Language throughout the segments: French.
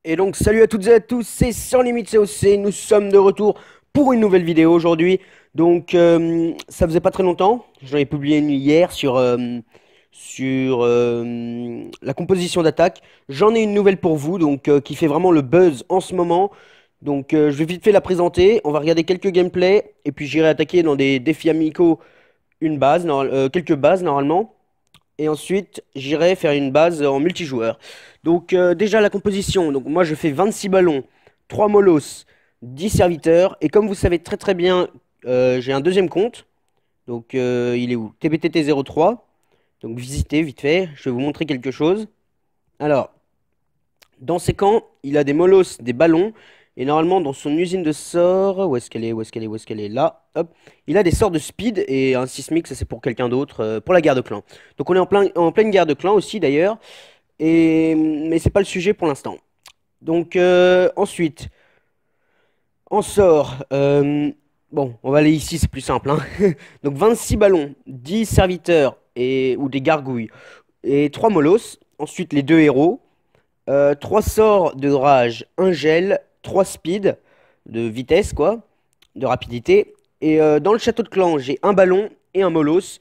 Et donc salut à toutes et à tous, c'est Sans Limite COC, nous sommes de retour pour une nouvelle vidéo aujourd'hui. Donc ça faisait pas très longtemps, j'en ai publié une hier sur la composition d'attaque. J'en ai une nouvelle pour vous, donc qui fait vraiment le buzz en ce moment. Donc je vais vite fait la présenter, on va regarder quelques gameplays et puis j'irai attaquer dans des défis amicaux quelques bases normalement. Et ensuite, j'irai faire une base en multijoueur. Donc déjà la composition. Donc moi je fais 26 ballons, 3 molos, 10 serviteurs. Et comme vous savez très très bien, j'ai un deuxième compte. Donc il est où? TBTT03. Donc visitez vite fait. Je vais vous montrer quelque chose. Alors, dans ses camps, il a des molos, des ballons. Et normalement, dans son usine de sorts, où est-ce qu'elle est? Où est-ce qu'elle est? Où est-ce qu'elle est? Là, hop. Il a des sorts de speed et un sismique, ça c'est pour quelqu'un d'autre, pour la guerre de clan. Donc on est en pleine guerre de clan aussi d'ailleurs. Mais c'est pas le sujet pour l'instant. Donc ensuite, en sort. Bon, on va aller ici, c'est plus simple, hein. Donc 26 ballons, 10 serviteurs ou des gargouilles et 3 molos. Ensuite les deux héros. 3 sorts de rage, un gel, 3 speed de vitesse quoi, de rapidité. Et dans le château de clan, j'ai un ballon et un molos,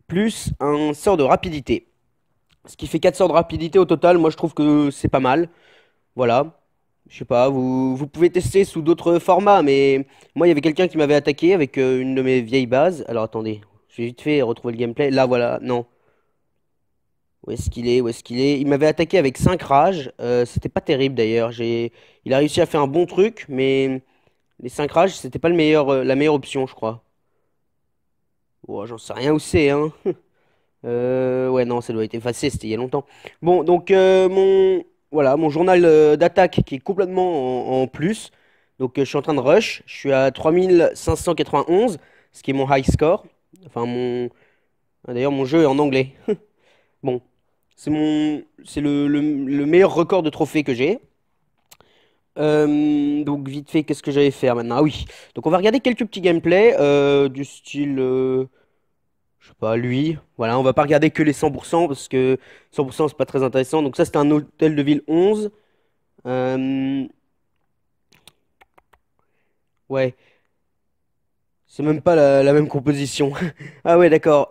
plus un sort de rapidité. Ce qui fait 4 sorts de rapidité au total, moi je trouve que c'est pas mal. Voilà. Je sais pas, vous pouvez tester sous d'autres formats, mais moi il y avait quelqu'un qui m'avait attaqué avec une de mes vieilles bases. Alors attendez, je vais vite fait retrouver le gameplay. Là voilà, non. Où est-ce qu'il est? Où est-ce qu'il est? Il m'avait attaqué avec 5 rages. C'était pas terrible d'ailleurs. Il a réussi à faire un bon truc, mais les 5 rages, c'était pas la meilleure option, je crois. Oh, j'en sais rien où c'est, hein. Ouais, non, ça doit être effacé, c'était il y a longtemps. Bon, donc voilà, mon journal d'attaque qui est complètement en plus. Donc je suis en train de rush. Je suis à 3591, ce qui est mon high score. Enfin, d'ailleurs, mon jeu est en anglais. Bon, c'est le meilleur record de trophées que j'ai. Donc vite fait, qu'est-ce que j'allais faire maintenant? Ah oui, donc on va regarder quelques petits gameplays du style, je sais pas, lui. Voilà, on va pas regarder que les 100% parce que 100% c'est pas très intéressant. Donc ça c'était un hôtel de ville 11. Euh, ouais, c'est même pas la même composition. Ah ouais, d'accord.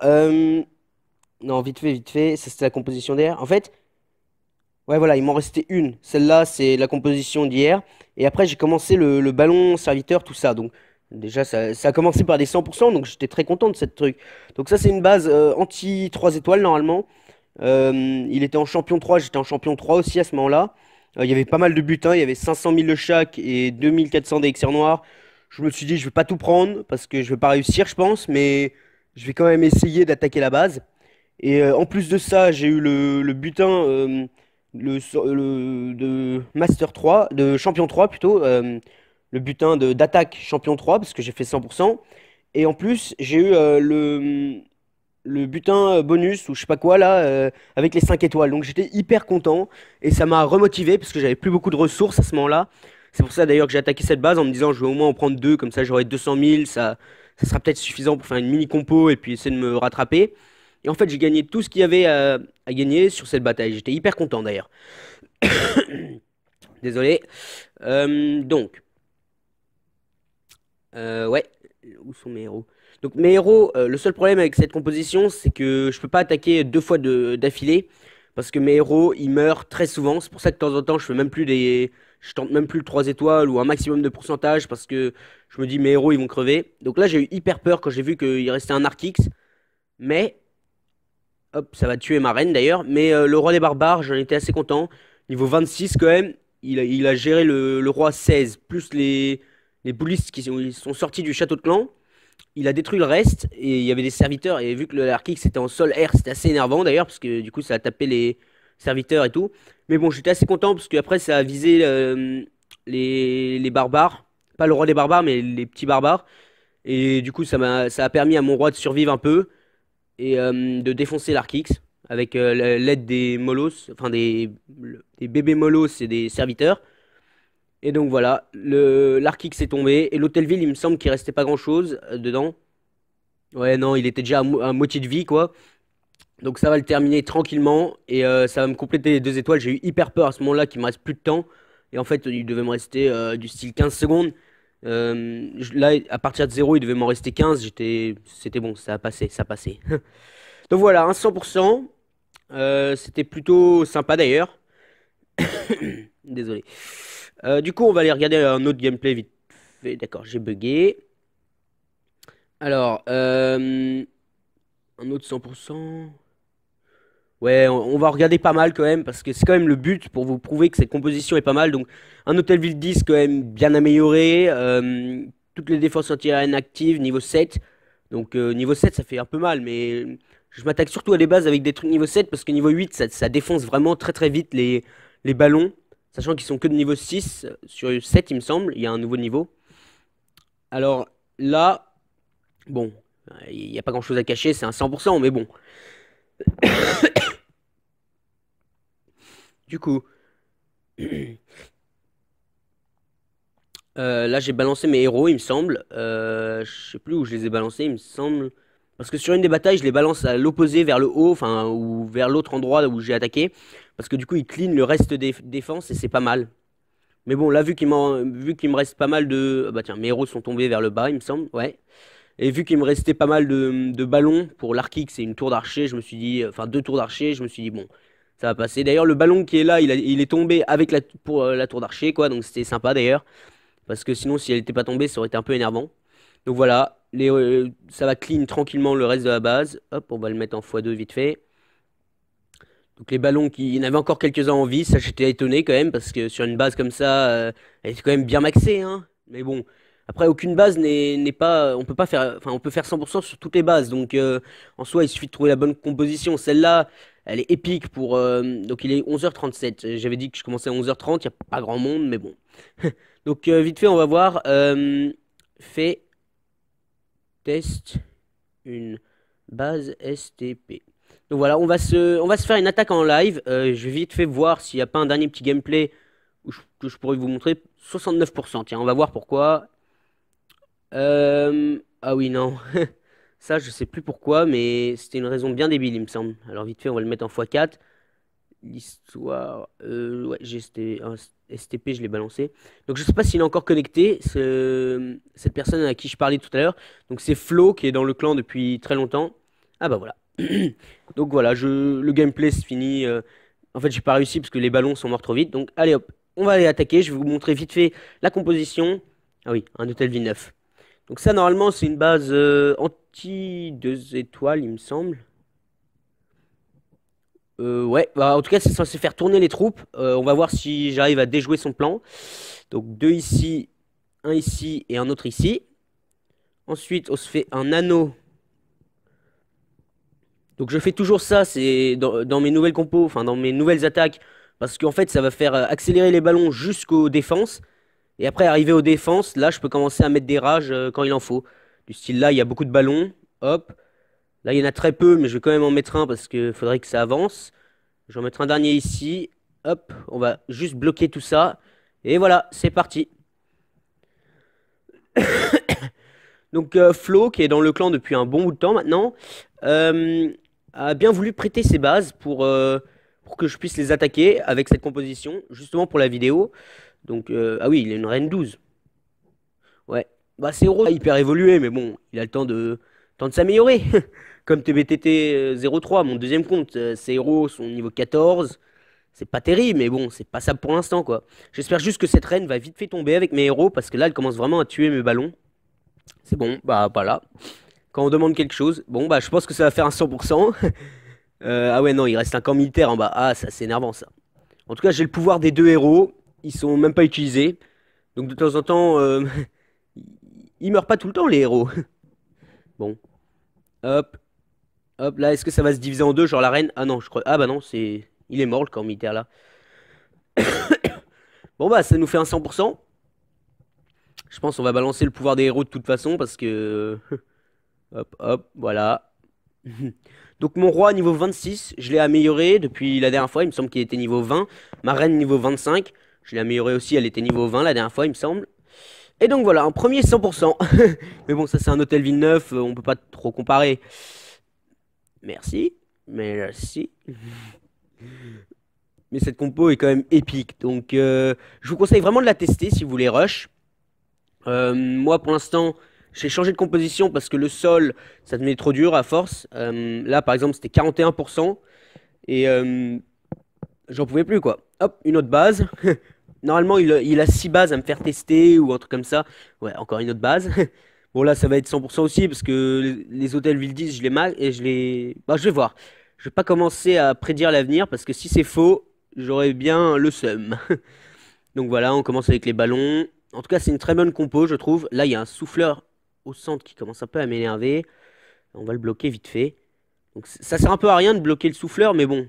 Non, vite fait, ça c'était la composition d'hier. En fait, ouais, voilà, il m'en restait une. Celle-là, c'est la composition d'hier. Et après, j'ai commencé le ballon serviteur, tout ça. Donc, déjà, ça a commencé par des 100%, donc j'étais très content de cette truc. Donc, ça, c'est une base anti 3 étoiles, normalement. Il était en champion 3, j'étais en champion 3 aussi à ce moment-là. Il y avait pas mal de butins, il y avait 500 000 de chaque et 2400 d'élixir noir. Je me suis dit, je vais pas tout prendre parce que je vais pas réussir, je pense, mais je vais quand même essayer d'attaquer la base. Et en plus de ça, j'ai eu le butin de Master 3, de Champion 3 plutôt, le butin d'attaque Champion 3 parce que j'ai fait 100%. Et en plus, j'ai eu le butin bonus ou je sais pas quoi là, avec les 5 étoiles. Donc j'étais hyper content et ça m'a remotivé parce que j'avais plus beaucoup de ressources à ce moment-là. C'est pour ça d'ailleurs que j'ai attaqué cette base en me disant je vais au moins en prendre deux, comme ça j'aurai 200 000, ça sera peut-être suffisant pour faire une mini compo et puis essayer de me rattraper. Et en fait j'ai gagné tout ce qu'il y avait à gagner sur cette bataille. J'étais hyper content d'ailleurs. Désolé. Donc, ouais, où sont mes héros? Donc mes héros, le seul problème avec cette composition, c'est que je peux pas attaquer deux fois d'affilée, parce que mes héros, ils meurent très souvent. C'est pour ça que de temps en temps, je tente même plus le 3 étoiles ou un maximum de pourcentage, parce que je me dis mes héros, ils vont crever. Donc là, j'ai eu hyper peur quand j'ai vu qu'il restait un Arc X, mais hop, ça va tuer ma reine d'ailleurs. Mais le roi des barbares, j'en étais assez content. Niveau 26 quand même, il a géré le roi 16, plus les boulistes ils sont sortis du château de clan. Il a détruit le reste et il y avait des serviteurs. Et vu que le Arc X était en sol air, c'était assez énervant d'ailleurs, parce que du coup ça a tapé les serviteurs et tout. Mais bon, j'étais assez content parce qu'après ça a visé les barbares. Pas le roi des barbares, mais les petits barbares. Et du coup, ça a permis à mon roi de survivre un peu et de défoncer l'Arkix avec l'aide des molos, enfin des bébés molos et des serviteurs. Et donc voilà, l'Arkix est tombé et l'Hôtel-Ville, il me semble qu'il restait pas grand-chose dedans. Ouais, non, il était déjà à moitié de vie, quoi. Donc ça va le terminer tranquillement et ça va me compléter les deux étoiles. J'ai eu hyper peur à ce moment-là qu'il me reste plus de temps. Et en fait, il devait me rester du style 15 secondes. Là, à partir de 0, il devait m'en rester 15. C'était bon, ça a passé, ça a passé. Donc voilà, un 100%. C'était plutôt sympa d'ailleurs. Désolé. Du coup, on va aller regarder un autre gameplay vite fait. D'accord, j'ai bugué. Alors, un autre 100%. Ouais, on va regarder pas mal quand même, parce que c'est quand même le but pour vous prouver que cette composition est pas mal. Donc, un Hôtel-Ville 10 quand même bien amélioré. Toutes les défenses anti-aériennes actives, niveau 7. Donc, niveau 7, ça fait un peu mal, mais je m'attaque surtout à des bases avec des trucs niveau 7, parce que niveau 8, ça défonce vraiment très très vite les ballons. Sachant qu'ils sont que de niveau 6. Sur 7, il me semble, il y a un nouveau niveau. Alors là, bon, il n'y a pas grand-chose à cacher, c'est un 100%, mais bon. Du coup, là j'ai balancé mes héros, il me semble. Je sais plus où je les ai balancés, il me semble. Parce que sur une des batailles, je les balance à l'opposé, vers le haut, enfin, ou vers l'autre endroit où j'ai attaqué. Parce que du coup, ils clean le reste des défenses et c'est pas mal. Mais bon, là, vu qu'il me reste pas mal de. Bah tiens, mes héros sont tombés vers le bas, il me semble, ouais. Et vu qu'il me restait pas mal de ballons pour l'arc c'est une tour d'archer, je me suis dit. Enfin, deux tours d'archer, je me suis dit, bon, ça va passer. D'ailleurs, le ballon qui est là, il est tombé avec pour la tour d'archer, quoi, donc c'était sympa d'ailleurs. Parce que sinon, si elle n'était pas tombée, ça aurait été un peu énervant. Donc voilà, ça va clean tranquillement le reste de la base. Hop, on va le mettre en x2 vite fait. Donc les ballons il y en avait encore quelques-uns en vie, ça j'étais étonné quand même, parce que sur une base comme ça, elle était quand même bien maxée, hein. Mais bon, après aucune base n'est pas, on peut pas faire, enfin on peut faire 100% sur toutes les bases, donc en soi il suffit de trouver la bonne composition. Celle-là, elle est épique pour, donc il est 11h37. J'avais dit que je commençais à 11h30, il n'y a pas grand monde, mais bon. Donc vite fait, on va voir. Fait test une base STP. Donc voilà, on va se faire une attaque en live. Je vais vite fait voir s'il n'y a pas un dernier petit gameplay que je pourrais vous montrer. 69%, tiens, on va voir pourquoi. Ah oui, non. Ça, je sais plus pourquoi, mais c'était une raison bien débile, il me semble. Alors vite fait, on va le mettre en x4. L'histoire. Ouais, un STP, je l'ai balancé. Donc je sais pas s'il est encore connecté, cette personne à qui je parlais tout à l'heure. Donc c'est Flo qui est dans le clan depuis très longtemps. Ah bah voilà. Donc voilà, le gameplay se finit. En fait, j'ai pas réussi parce que les ballons sont morts trop vite. Donc allez hop, on va aller attaquer. Je vais vous montrer vite fait la composition. Ah oui, un hôtel V9. Donc ça, normalement, c'est une base anti 2 étoiles, il me semble. Ouais, bah, en tout cas, c'est censé faire tourner les troupes. On va voir si j'arrive à déjouer son plan. Donc, deux ici, un ici et un autre ici. Ensuite, on se fait un anneau. Donc, je fais toujours ça, c'est dans mes nouvelles compos, enfin, dans mes nouvelles attaques. Parce qu'en fait, ça va faire accélérer les ballons jusqu'aux défenses. Et après, arriver aux défenses, là, je peux commencer à mettre des rages quand il en faut. Du style là, il y a beaucoup de ballons. Hop. Là, il y en a très peu, mais je vais quand même en mettre un parce qu'il faudrait que ça avance. Je vais en mettre un dernier ici. Hop, on va juste bloquer tout ça. Et voilà, c'est parti. Donc Flo, qui est dans le clan depuis un bon bout de temps maintenant, euh, a bien voulu prêter ses bases pour que je puisse les attaquer avec cette composition, justement pour la vidéo. Donc, ah oui, il a une reine 12. Ouais. Bah, c'est Euro hyper évolué, mais bon, il a le temps de s'améliorer. Comme TBTT 03, mon deuxième compte, ses héros sont niveau 14. C'est pas terrible, mais bon, c'est passable pour l'instant, quoi. J'espère juste que cette reine va vite fait tomber avec mes héros, parce que là, elle commence vraiment à tuer mes ballons. C'est bon, bah voilà. Quand on demande quelque chose, bon, bah je pense que ça va faire un 100%. Ah ouais, non, il reste un camp militaire en bas. Ah, ça, c'est énervant, ça. En tout cas, j'ai le pouvoir des deux héros. Ils sont même pas utilisés. Donc de temps en temps, ils meurent pas tout le temps, les héros. Bon, hop, hop, là, est-ce que ça va se diviser en deux, genre la reine? Ah non, je crois. Ah bah non, c'est. Il est mort, le camp militaire, là. Bon, bah, ça nous fait un 100%. Je pense qu'on va balancer le pouvoir des héros de toute façon parce que... Hop, hop, voilà. Donc mon roi niveau 26, je l'ai amélioré depuis la dernière fois, il me semble qu'il était niveau 20. Ma reine niveau 25, je l'ai amélioré aussi, elle était niveau 20 la dernière fois, il me semble. Et donc voilà, un premier 100%. Mais bon, ça c'est un hôtel Villeneuve, on peut pas trop comparer. Merci, merci. Mais cette compo est quand même épique. Donc, je vous conseille vraiment de la tester si vous voulez rush. Moi, pour l'instant, j'ai changé de composition parce que le sol, ça devenait trop dur à force. Là, par exemple, c'était 41%. Et j'en pouvais plus, quoi. Hop, une autre base. Normalement, il a 6 bases à me faire tester ou un truc comme ça. Ouais, encore une autre base. Bon, là, ça va être 100% aussi parce que les hôtels ville 10, je les mag et je les. Bah, je vais voir. Je vais pas commencer à prédire l'avenir parce que si c'est faux, j'aurai bien le seum. Donc voilà, on commence avec les ballons. En tout cas, c'est une très bonne compo, je trouve. Là, il y a un souffleur au centre qui commence un peu à m'énerver. On va le bloquer vite fait. Donc ça sert un peu à rien de bloquer le souffleur, mais bon,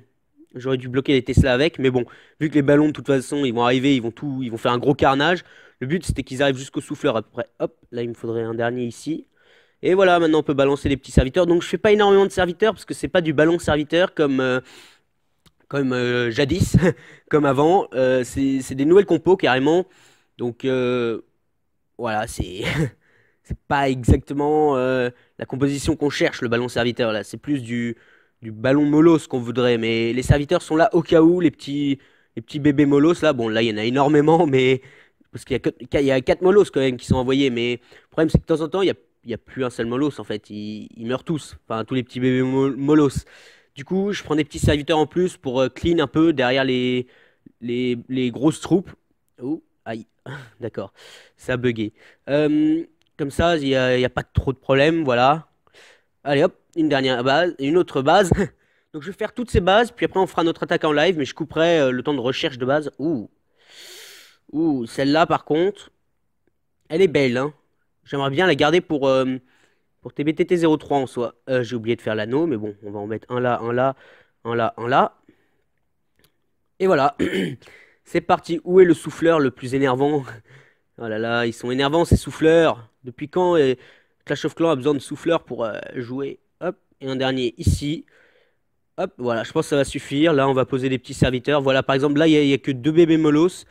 j'aurais dû bloquer les Tesla avec. Mais bon, vu que les ballons, de toute façon, ils vont arriver, ils vont faire un gros carnage. Le but, c'était qu'ils arrivent jusqu'au souffleur à peu près. Hop, là, il me faudrait un dernier ici. Et voilà, maintenant, on peut balancer les petits serviteurs. Donc, je fais pas énormément de serviteurs parce que c'est pas du ballon serviteur comme jadis, comme avant. C'est des nouvelles compos carrément. Donc, voilà, c'est c'est pas exactement la composition qu'on cherche, le ballon serviteur là. C'est plus du ballon molos qu'on voudrait. Mais les serviteurs sont là au cas où, les petits bébés molos là. Bon, là, il y en a énormément, mais parce qu'il y a 4 molos quand même qui sont envoyés. Mais le problème, c'est que de temps en temps, il y a plus un seul molos en fait. Ils meurent tous. Enfin, tous les petits bébés molos. Du coup, je prends des petits serviteurs en plus pour clean un peu derrière les grosses troupes. Oh, aïe, d'accord, ça a bugué. Euh, Comme ça, il y a pas trop de problème, voilà. Allez hop, une dernière base, une autre base. Donc je vais faire toutes ces bases, puis après on fera notre attaque en live, mais je couperai le temps de recherche de base. Ouh, celle-là par contre, elle est belle, hein. J'aimerais bien la garder pour TBTT 03 en soi. J'ai oublié de faire l'anneau, mais bon, on va en mettre un là, un là, un là, un là. Et voilà, c'est parti. Où est le souffleur le plus énervant? Oh là là, ils sont énervants ces souffleurs. Depuis quand Clash of Clans a besoin de souffleurs pour jouer? Hop, et un dernier ici. Hop, voilà, je pense que ça va suffire. Là, on va poser des petits serviteurs. Voilà, par exemple, là, il y a que deux bébés molos.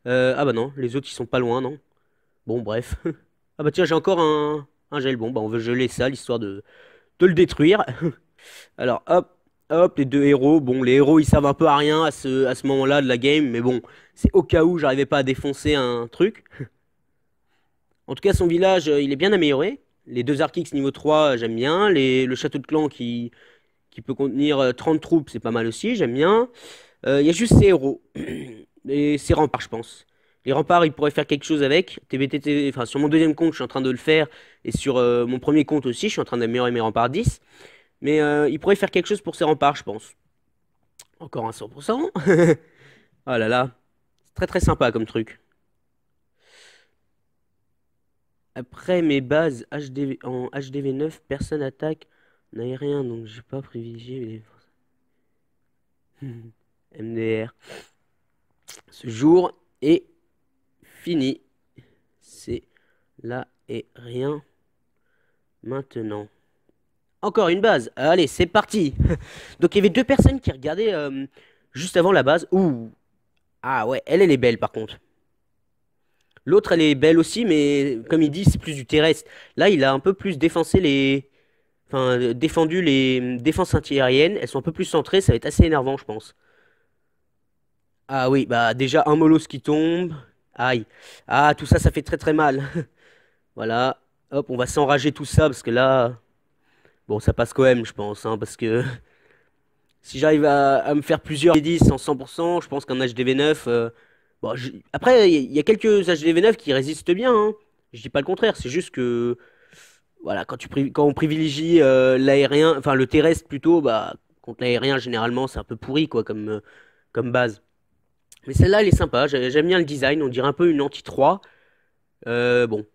Ah bah non, les autres, ils sont pas loin, non? Bon, bref. Ah bah tiens, j'ai encore un gel. Bon, bah on veut geler ça, l'histoire de le détruire. Alors, hop, hop, les deux héros. Bon, les héros, ils servent un peu à rien à ce moment-là de la game. Mais bon, c'est au cas où j'arrivais pas à défoncer un truc. En tout cas, son village, il est bien amélioré. Les deux Archix niveau 3, j'aime bien. Le château de clan qui peut contenir 30 troupes, c'est pas mal aussi, j'aime bien. Il y a juste ces héros. Et ces remparts, je pense. Les remparts, ils pourraient faire quelque chose avec. TBTT, enfin, sur mon deuxième compte, je suis en train de le faire. Et sur mon premier compte aussi, je suis en train d'améliorer mes remparts 10. Mais ils pourraient faire quelque chose pour ces remparts, je pense. Encore un 100%. Oh là là. C'est très très sympa comme truc. Après mes bases en HDV9, personne attaque en aérien, donc j'ai pas privilégié les forces. MDR. Ce jour est fini. C'est là et rien maintenant. Encore une base. Allez, c'est parti. Donc il y avait deux personnes qui regardaient juste avant la base. Ouh. Ah ouais, elle est belle par contre. L'autre, elle est belle aussi, mais comme il dit, c'est plus du terrestre. Là, il a un peu plus défensé enfin, défendu les défenses antiaériennes. Elles sont un peu plus centrées, ça va être assez énervant, je pense. Ah oui, bah déjà un molos qui tombe. Aïe. Ah, tout ça, ça fait très très mal. Voilà. Hop, on va s'enrager tout ça, parce que là... Bon, ça passe quand même, je pense, hein, parce que... Si j'arrive à me faire plusieurs D10 en 100%, je pense qu'un HDV9... Bon, après, il y a quelques HDV9 qui résistent bien, hein. Je dis pas le contraire, c'est juste que... Voilà, quand on privilégie l'aérien, enfin le terrestre plutôt, bah contre l'aérien généralement c'est un peu pourri quoi comme base. Mais celle-là elle est sympa, j'aime bien le design, on dirait un peu une anti-3. Bon,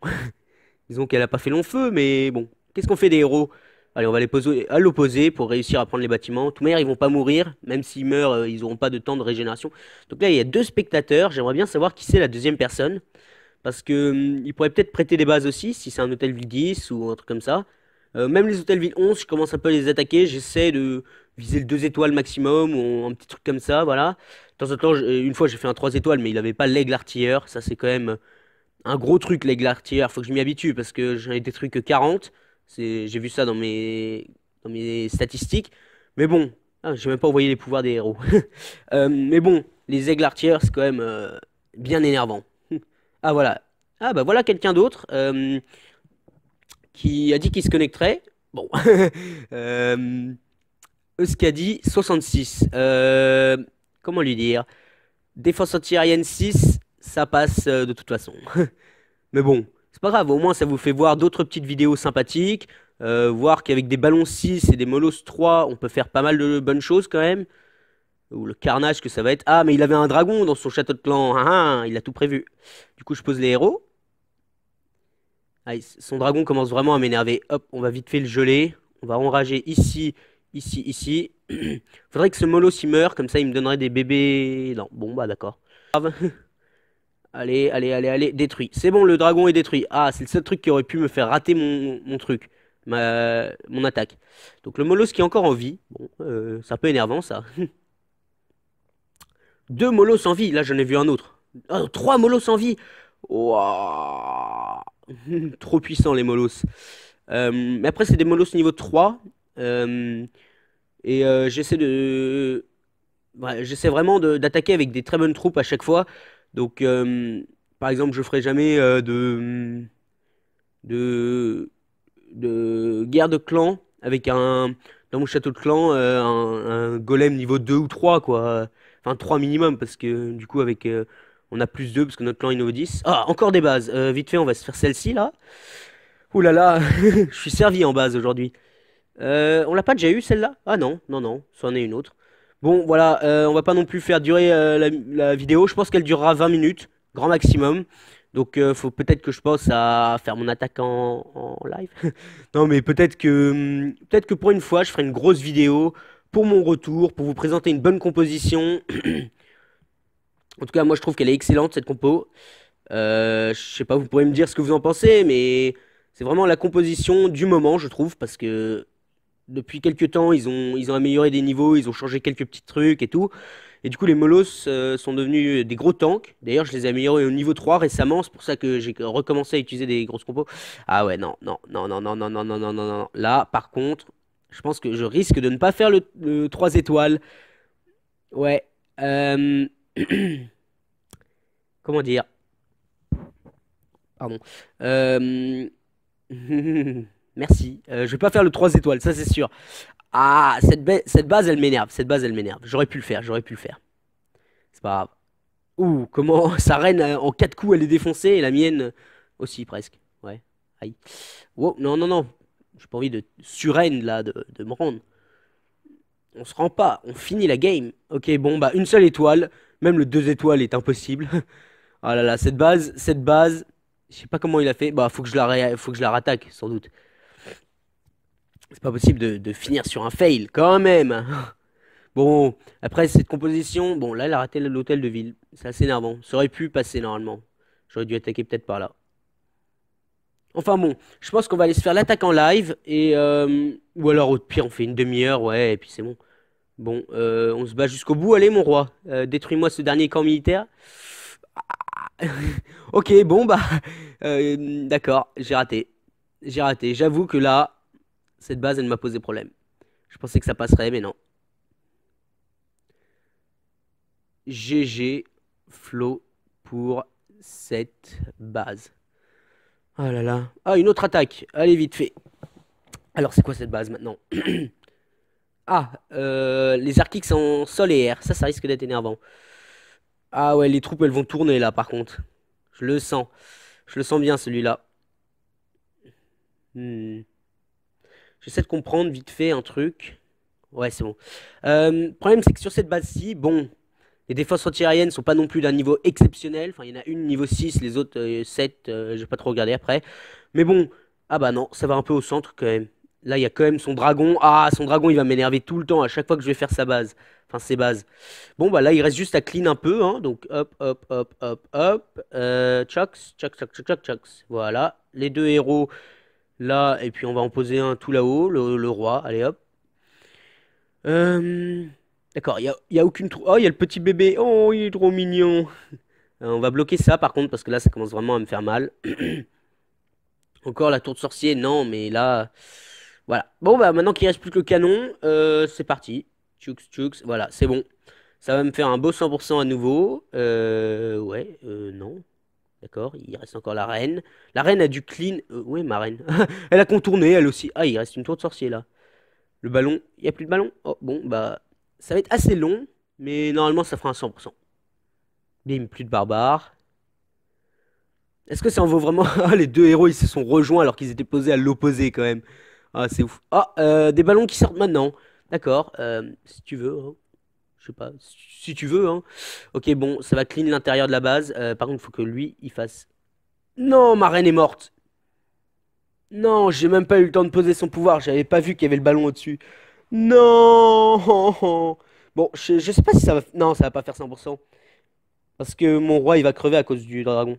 disons qu'elle a pas fait long feu, mais bon, qu'est-ce qu'on fait des héros? Allez, on va les poser à l'opposé pour réussir à prendre les bâtiments. De toute manière, ils vont pas mourir, même s'ils meurent, ils auront pas de temps de régénération. Donc là, il y a deux spectateurs, j'aimerais bien savoir qui c'est la deuxième personne. Parce que il pourrait peut-être prêter des bases aussi, si c'est un hôtel ville 10 ou un truc comme ça. Même les hôtels ville 11, je commence un peu à les attaquer. J'essaie de viser le 2 étoiles maximum ou un petit truc comme ça, voilà. De temps en temps, une fois j'ai fait un 3 étoiles, mais il avait pas l'aigle artilleur. Ça, c'est quand même un gros truc, l'aigle artilleur. Faut que je m'y habitue parce que j'en ai détruit que 40. J'ai vu ça dans mes statistiques. Mais bon. Ah, j'ai même pas envoyé les pouvoirs des héros. Mais bon, les aigles artières, c'est quand même bien énervant. Ah voilà. Ah bah voilà quelqu'un d'autre qui a dit qu'il se connecterait. Bon. euh, Euskadi 66. Comment lui dire? Défense antiaérienne 6, ça passe de toute façon. Mais bon, c'est pas grave, au moins ça vous fait voir d'autres petites vidéos sympathiques, voir qu'avec des ballons 6 et des molosses 3, on peut faire pas mal de bonnes choses quand même. Ou le carnage que ça va être. Ah, mais il avait un dragon dans son château de clan. Ah, ah, il a tout prévu. Du coup, je pose les héros. Ah, son dragon commence vraiment à m'énerver. Hop, on va vite fait le geler. On va enrager ici, ici, ici. Faudrait que ce molosse il meure, comme ça il me donnerait des bébés. Non, bon, bah d'accord. Grave. Allez, allez, allez, allez, détruit. C'est bon, le dragon est détruit. Ah, c'est le seul truc qui aurait pu me faire rater mon truc, mon attaque. Donc le molosse qui est encore en vie. Bon, c'est un peu énervant ça. Deux molosses en vie, là j'en ai vu un autre. Oh, trois molosses en vie. Wouah. Trop puissant les molosses. Mais après c'est des molosses niveau 3. Euh, j'essaie de... ouais, j'essaie vraiment d'attaquer avec des très bonnes troupes à chaque fois. Donc par exemple je ferai jamais de, de guerre de clan avec dans mon château de clan un golem niveau 2 ou 3 quoi. Enfin 3 minimum parce que du coup avec on a plus 2 parce que notre clan est niveau 10. Ah, encore des bases. Vite fait, on va se faire celle-ci là. Ouh là là, je suis servi en base aujourd'hui. On l'a pas déjà eu celle-là? Ah non, non, non, c'en est une autre. Bon, voilà, on va pas non plus faire durer la vidéo. Je pense qu'elle durera 20 minutes, grand maximum. Donc, faut peut-être que je pense à faire mon attaque en live. Non, mais peut-être que pour une fois, je ferai une grosse vidéo pour mon retour, pour vous présenter une bonne composition. En tout cas, moi, je trouve qu'elle est excellente cette compo. Je sais pas, vous pourrez me dire ce que vous en pensez, mais c'est vraiment la composition du moment, je trouve, parce que depuis quelques temps, ils ont amélioré des niveaux, ils ont changé quelques petits trucs et tout. Et du coup, les molosses sont devenus des gros tanks. D'ailleurs, je les ai améliorés au niveau 3 récemment. C'est pour ça que j'ai recommencé à utiliser des grosses compos. Ah ouais, non, non, non, non, non, non, non, non, non, non, non. Là, par contre, je pense que je risque de ne pas faire le 3 étoiles. Ouais. euh, Comment dire? Pardon. Euh, Merci. Je vais pas faire le 3 étoiles, ça c'est sûr. Ah, cette base, elle m'énerve. Cette base, elle m'énerve. J'aurais pu le faire, j'aurais pu le faire. C'est pas grave. Ouh, comment sa reine, en 4 coups, elle est défoncée et la mienne aussi, presque. Ouais. Aïe. Wow, non, non, non. J'ai pas envie de surreine, là, de me rendre. On se rend pas, on finit la game. Ok, bon, bah, une seule étoile. Même le 2 étoiles est impossible. Ah là là, cette base, je sais pas comment il a fait. Bah, faut que je la rattaque, sans doute. C'est pas possible de finir sur un fail, quand même. Bon, après cette composition, bon là elle a raté l'hôtel de ville. C'est assez énervant. Ça aurait pu passer normalement. J'aurais dû attaquer peut-être par là. Enfin bon, je pense qu'on va aller se faire l'attaque en live et ou alors au pire on fait une demi-heure, ouais, et puis c'est bon. Bon, on se bat jusqu'au bout. Allez mon roi, détruis-moi ce dernier camp militaire. Ok, bon bah, d'accord, j'ai raté. J'ai raté. J'avoue que là, cette base elle m'a posé problème. Je pensais que ça passerait, mais non. GG Flo pour cette base. Ah là là. Ah, une autre attaque. Allez, vite fait. Alors, c'est quoi cette base maintenant? Ah, les Archix en sol et air. Ça risque d'être énervant. Ah ouais, les troupes, elles vont tourner là, par contre. Je le sens. Je le sens bien, celui-là. Hmm. J'essaie de comprendre vite fait un truc. Ouais, c'est bon. Le problème, c'est que sur cette base-ci, bon, les défenses antiaériennes sont pas non plus d'un niveau exceptionnel. Enfin, il y en a une niveau 6, les autres 7, j'ai pas trop regardé après. Mais bon, ah bah non, ça va un peu au centre quand même. Là, il y a quand même son dragon. Ah, son dragon, il va m'énerver tout le temps à chaque fois que je vais faire sa base. Enfin, ses bases. Bon, bah là, il reste juste à clean un peu. Hein. Donc, hop, hop, hop, hop, hop. Chucks, chucks, chucks, chucks, chucks, chucks. Voilà. Les deux héros là. Et puis, on va en poser un tout là-haut, le roi. Allez, hop. Euh, D'accord, il y a aucune trou. Oh, il y a le petit bébé. Oh, il est trop mignon. On va bloquer ça par contre parce que là ça commence vraiment à me faire mal. Encore la tour de sorcier, non, mais là. Voilà. Bon, bah maintenant qu'il reste plus que le canon, c'est parti. Tchouks, tchouks. Voilà, c'est bon. Ça va me faire un beau 100% à nouveau. Ouais, non. D'accord, il reste encore la reine. La reine a du clean. Ouais, ma reine. Elle a contourné, elle aussi. Ah, il reste une tour de sorcier là. Le ballon, il n'y a plus de ballon. Oh, bon, bah, ça va être assez long, mais normalement, ça fera un 100%. Bim, plus de barbares. Est-ce que ça en vaut vraiment? Ah, les deux héros, ils se sont rejoints alors qu'ils étaient posés à l'opposé quand même. Ah, c'est ouf. Ah, des ballons qui sortent maintenant. D'accord, si tu veux, hein. Je sais pas, si tu veux, hein. Ok, bon, ça va clean l'intérieur de la base. Par contre, il faut que lui, il fasse. Non, ma reine est morte. Non, j'ai même pas eu le temps de poser son pouvoir. J'avais pas vu qu'il y avait le ballon au-dessus. Non. Bon, je sais pas si ça va. Non, ça va pas faire 100%. Parce que mon roi, il va crever à cause du dragon.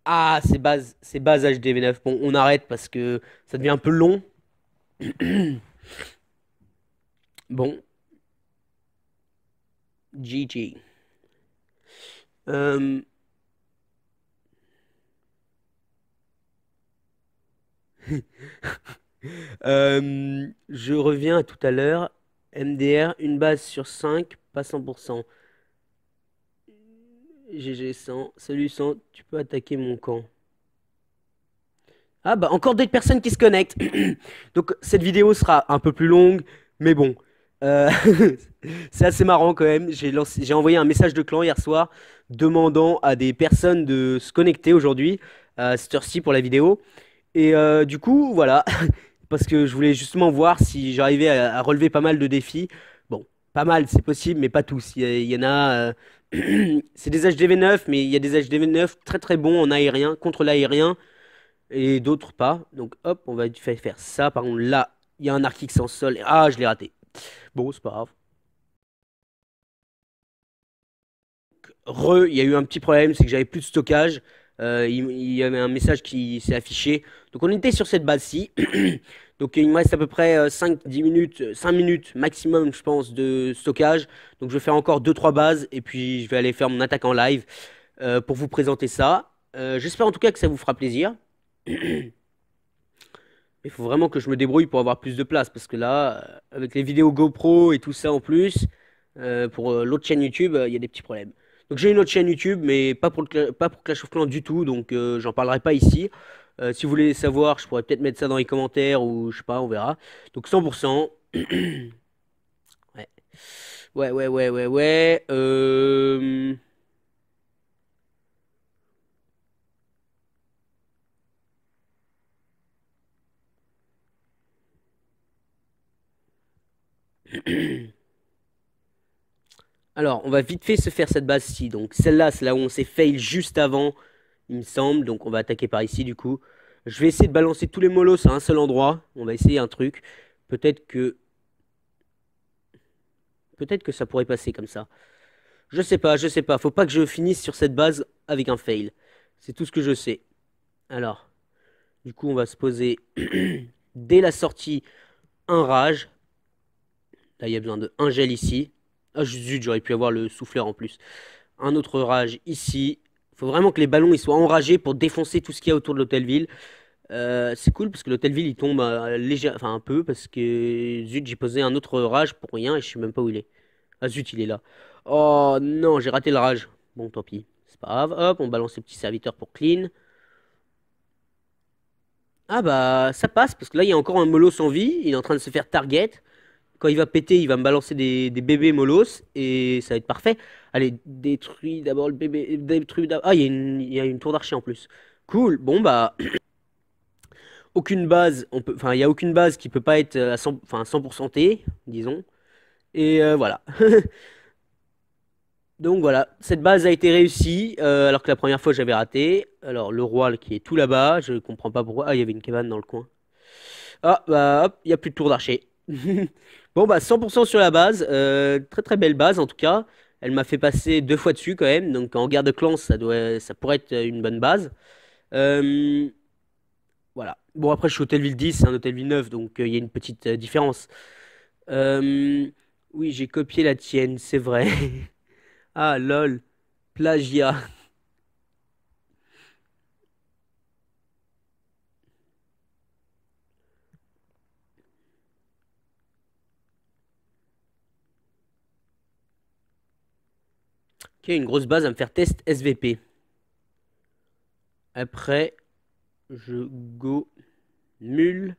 Ah, c'est base HDV9. Bon, on arrête parce que ça devient un peu long. Bon, GG. Euh, je reviens à tout à l'heure. MDR, une base sur 5, pas 100%. GG 100. Salut 100, tu peux attaquer mon camp. Ah bah encore d'autres personnes qui se connectent. Donc cette vidéo sera un peu plus longue, mais bon. Euh, c'est assez marrant quand même. J'ai envoyé un message de clan hier soir demandant à des personnes de se connecter aujourd'hui à cette heure-ci pour la vidéo. Et du coup, voilà, parce que je voulais justement voir si j'arrivais à relever pas mal de défis. Bon, pas mal, c'est possible, mais pas tous. Il y en a. C'est des HDV9, mais il y a des HDV9 très très bons en aérien, contre l'aérien et d'autres pas. Donc hop, on va faire ça. Par contre, là, il y a un arc X en sol. Ah, je l'ai raté. Bon, c'est pas grave. Il y a eu un petit problème, c'est que j'avais plus de stockage. Il y avait un message qui s'est affiché. Donc on était sur cette base-ci. Donc il me reste à peu près 5-10 minutes, 5 minutes maximum, je pense, de stockage. Donc je vais faire encore deux trois bases et puis je vais aller faire mon attaque en live pour vous présenter ça. J'espère en tout cas que ça vous fera plaisir. Il faut vraiment que je me débrouille pour avoir plus de place parce que là, avec les vidéos GoPro et tout ça en plus, pour l'autre chaîne YouTube, il y a des petits problèmes. Donc j'ai une autre chaîne YouTube, mais pas pour Clash of Clans du tout, donc j'en parlerai pas ici. Si vous voulez savoir, je pourrais peut-être mettre ça dans les commentaires ou je sais pas, on verra. Donc 100%. Ouais, ouais. Alors, on va vite fait se faire cette base-ci. Donc celle-là, c'est là où on s'est fail juste avant, il me semble. Donc on va attaquer par ici du coup. Je vais essayer de balancer tous les molosses à un seul endroit. On va essayer un truc. Peut-être que peut-être que ça pourrait passer comme ça. Je sais pas, je sais pas. Faut pas que je finisse sur cette base avec un fail. C'est tout ce que je sais. Alors, du coup, on va se poser dès la sortie un rage. Là, il y a besoin de un gel ici. Ah zut, j'aurais pu avoir le souffleur en plus. Un autre rage ici. Faut vraiment que les ballons ils soient enragés pour défoncer tout ce qu'il y a autour de l'hôtel-ville. C'est cool parce que l'hôtel-ville il tombe léger, enfin un peu parce que zut j'ai posé un autre rage pour rien et je sais même pas où il est. Ah zut il est là. Oh non j'ai raté le rage. Bon tant pis, c'est pas grave. Hop on balance les petits serviteurs pour clean. Ah bah ça passe parce que là il y a encore un mollo sans vie. Il est en train de se faire target. Quand il va péter il va me balancer des bébés molosses et ça va être parfait. Allez détruis d'abord le bébé. Ah il y a une tour d'archer en plus. Cool. Bon bah aucune base, enfin, il y a aucune base qui peut pas être à 100, enfin, 100% T, disons. Et voilà. Donc voilà, cette base a été réussie, alors que la première fois j'avais raté. Alors le roi qui est tout là-bas, je comprends pas pourquoi. Ah, il y avait une cabane dans le coin. Ah, bah hop, il y a plus de tour d'archer. Bon, bah 100% sur la base. Très très belle base en tout cas. Elle m'a fait passer deux fois dessus quand même. Donc en guerre de clans, ça pourrait être une bonne base. Euh, Voilà. Bon, après, je suis hôtel ville 10, c'est un hôtel ville 9, donc il y a une petite différence. Euh, oui, j'ai copié la tienne, c'est vrai. Ah, lol. Plagiat. Ok, une grosse base à me faire test SVP. Après, je go multi.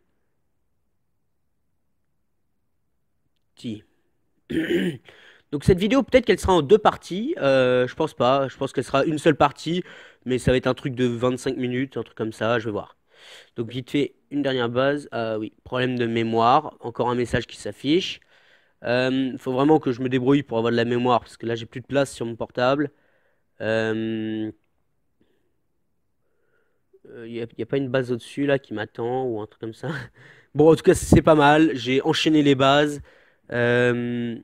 Donc cette vidéo, peut-être qu'elle sera en deux parties. Je pense pas. Je pense qu'elle sera une seule partie. Mais ça va être un truc de 25 minutes, un truc comme ça. Je vais voir. Donc vite fait, une dernière base. Ah oui, problème de mémoire. Encore un message qui s'affiche. Faut vraiment que je me débrouille pour avoir de la mémoire. Parce que là, j'ai plus de place sur mon portable. Il y a pas une base au-dessus là qui m'attend ou un truc comme ça. Bon, en tout cas, c'est pas mal. J'ai enchaîné les bases. Euh,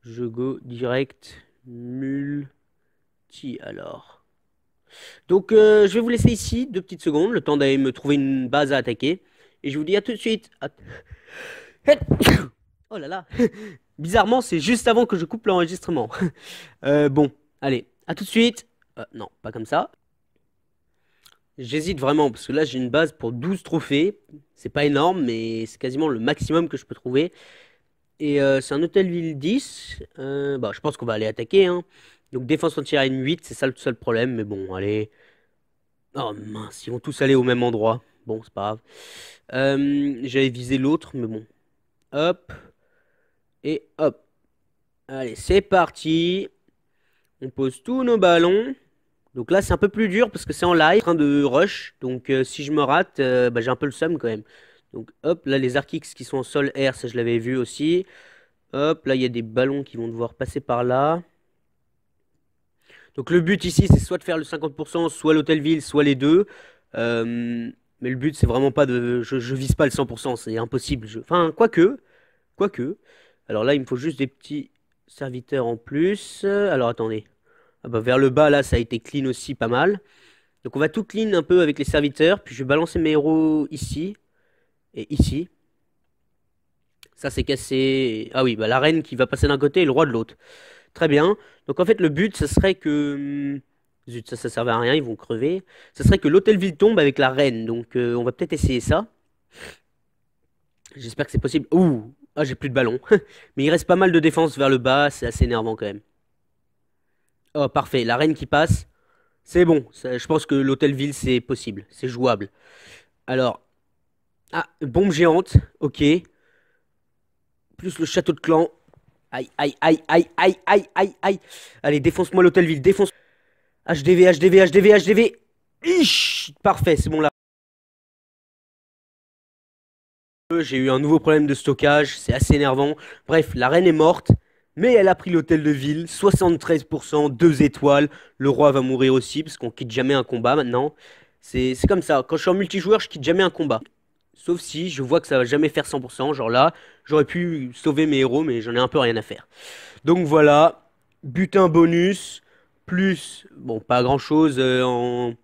je go direct multi alors. Donc, je vais vous laisser ici 2 petites secondes, le temps d'aller me trouver une base à attaquer. Et je vous dis à tout de suite. Oh là là. Bizarrement, c'est juste avant que je coupe l'enregistrement. Bon, allez, à tout de suite. Non, pas comme ça. J'hésite vraiment, parce que là, j'ai une base pour 12 trophées. C'est pas énorme, mais c'est quasiment le maximum que je peux trouver. Et c'est un hôtel ville 10. Bah, je pense qu'on va aller attaquer, hein. Donc défense anti-aérienne 8, c'est ça le seul problème. Mais bon, allez. Oh mince, ils vont tous aller au même endroit. Bon, c'est pas grave. J'avais visé l'autre, mais bon. Hop. Et hop. Allez, c'est parti. On pose tous nos ballons. Donc là, c'est un peu plus dur parce que c'est en live, en train de rush. Donc si je me rate, bah, j'ai un peu le seum quand même. Donc hop, là, les Archix qui sont en sol air, ça je l'avais vu aussi. Hop, là, il y a des ballons qui vont devoir passer par là. Donc le but ici, c'est soit de faire le 50%, soit l'hôtel-ville, soit les deux. Mais le but, c'est vraiment pas de... Je vise pas le 100%, c'est impossible. Enfin, quoique. Alors là, il me faut juste des petits serviteurs en plus. Alors attendez. Ah bah, vers le bas, là, ça a été clean aussi, pas mal. Donc on va tout clean un peu avec les serviteurs. Puis je vais balancer mes héros ici. Et ici. Ça, c'est cassé. Ah oui, bah la reine qui va passer d'un côté et le roi de l'autre. Très bien. Donc en fait, le but, ce serait que... Zut, ça servait à rien, ils vont crever. Ce serait que l'hôtel-ville tombe avec la reine. Donc on va peut-être essayer ça. J'espère que c'est possible. Ouh! Ah, j'ai plus de ballon. Mais il reste pas mal de défense vers le bas. C'est assez énervant quand même. Oh, parfait. La reine qui passe. C'est bon. Je pense que l'hôtel-ville, c'est possible. C'est jouable. Alors... Ah, bombe géante. Ok. Plus le château de clan. Aïe, aïe, aïe, aïe, aïe, aïe, aïe, aïe. Allez, défonce-moi l'hôtel-ville. Défonce. HDV, HDV, HDV, HDV. Ich, parfait, c'est bon là. J'ai eu un nouveau problème de stockage, c'est assez énervant. Bref, la reine est morte, mais elle a pris l'hôtel de ville, 73%, 2 étoiles. Le roi va mourir aussi, parce qu'on quitte jamais un combat maintenant. C'est comme ça, quand je suis en multijoueur, je quitte jamais un combat. Sauf si je vois que ça va jamais faire 100%, genre là, j'aurais pu sauver mes héros, mais j'en ai un peu rien à faire. Donc voilà, butin bonus, plus, bon, pas grand-chose en...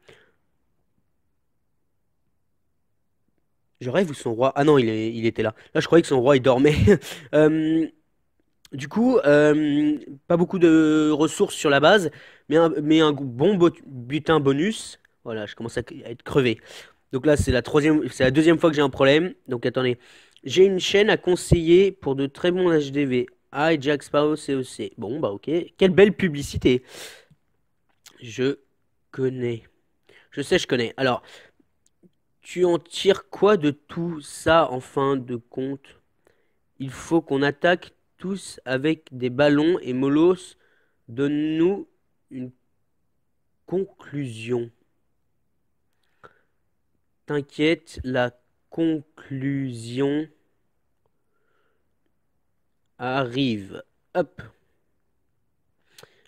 Je rêve où son roi... Ah non, il était là. Là, je croyais que son roi, il dormait. Euh, du coup, pas beaucoup de ressources sur la base, mais un bon butin bonus. Voilà, je commence à être crevé. Donc là, c'est la deuxième fois que j'ai un problème. Donc attendez, j'ai une chaîne à conseiller pour de très bons HDV. Ah, et Jack Sparrow CEC. Bon, bah ok. Quelle belle publicité. Je connais. Je sais, je connais. Alors, tu en tires quoi de tout ça en fin de compte? Il faut qu'on attaque tous avec des ballons et Molos donne-nous une conclusion. T'inquiète, la conclusion arrive. Hop.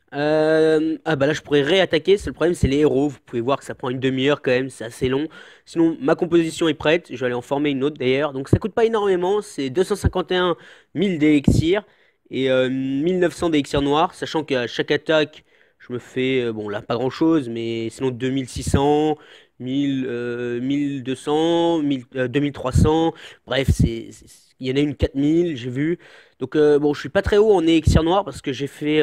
Ah bah là je pourrais réattaquer, c'est le problème c'est les héros, vous pouvez voir que ça prend une demi-heure quand même, c'est assez long. Sinon ma composition est prête, je vais aller en former une autre d'ailleurs, donc ça coûte pas énormément, c'est 251 000 d'élixir et 1900 d'élixir noir, sachant qu'à chaque attaque je me fais, bon là pas grand chose, mais sinon 2600, 1000, 1200, 1000, 2300, bref il y en a une 4000 j'ai vu. Donc bon, je suis pas très haut en élixir noir parce que j'étais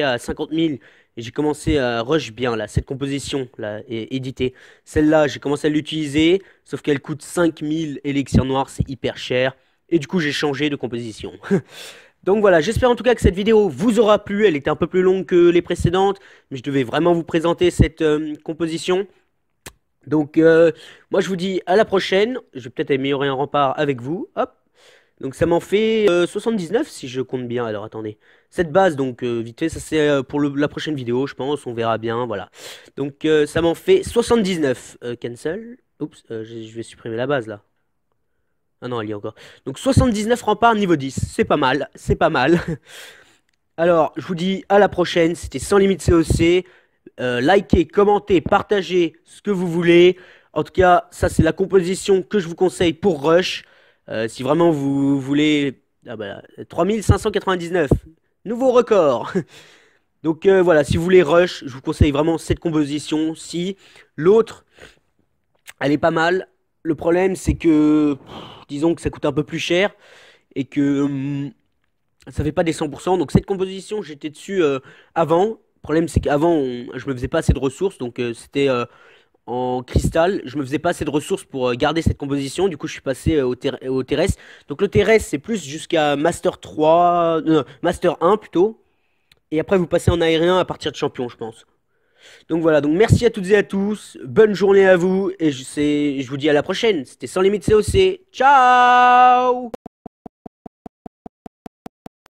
à 50 000 et j'ai commencé à rush bien là, cette composition là, éditée. Celle-là, j'ai commencé à l'utiliser, sauf qu'elle coûte 5000 élixirs noirs, c'est hyper cher. Et du coup, j'ai changé de composition. Donc voilà, j'espère en tout cas que cette vidéo vous aura plu. Elle était un peu plus longue que les précédentes, mais je devais vraiment vous présenter cette composition. Donc moi je vous dis à la prochaine. Je vais peut-être améliorer un rempart avec vous. Hop. Donc ça m'en fait 79 si je compte bien. Alors attendez. Cette base, donc vite fait, ça c'est pour la prochaine vidéo, je pense. On verra bien, voilà. Donc ça m'en fait 79. Cancel. Oups, je vais supprimer la base là. Ah non, elle y est encore. Donc 79 remparts niveau 10. C'est pas mal, c'est pas mal. Alors, je vous dis à la prochaine. C'était Sans Limite COC. Likez, commentez, partagez ce que vous voulez. En tout cas, ça c'est la composition que je vous conseille pour Rush. Si vraiment vous voulez... Ah bah, 3599. Nouveau record. Donc voilà, si vous voulez Rush, je vous conseille vraiment cette composition. Si l'autre, elle est pas mal. Le problème, c'est que, disons que ça coûte un peu plus cher et que ça fait pas des 100%. Donc cette composition, j'étais dessus avant. Le problème, c'est qu'avant, je me faisais pas assez de ressources. Donc c'était en cristal. Je me faisais pas assez de ressources pour garder cette composition. Du coup, je suis passé au terrestre. Donc le terrestre, c'est plus jusqu'à Master 3, Master 1 plutôt. Et après, vous passez en aérien à partir de champion, je pense. Donc voilà, donc merci à toutes et à tous. Bonne journée à vous. Et je vous dis à la prochaine. C'était Sans Limite COC. Ciao!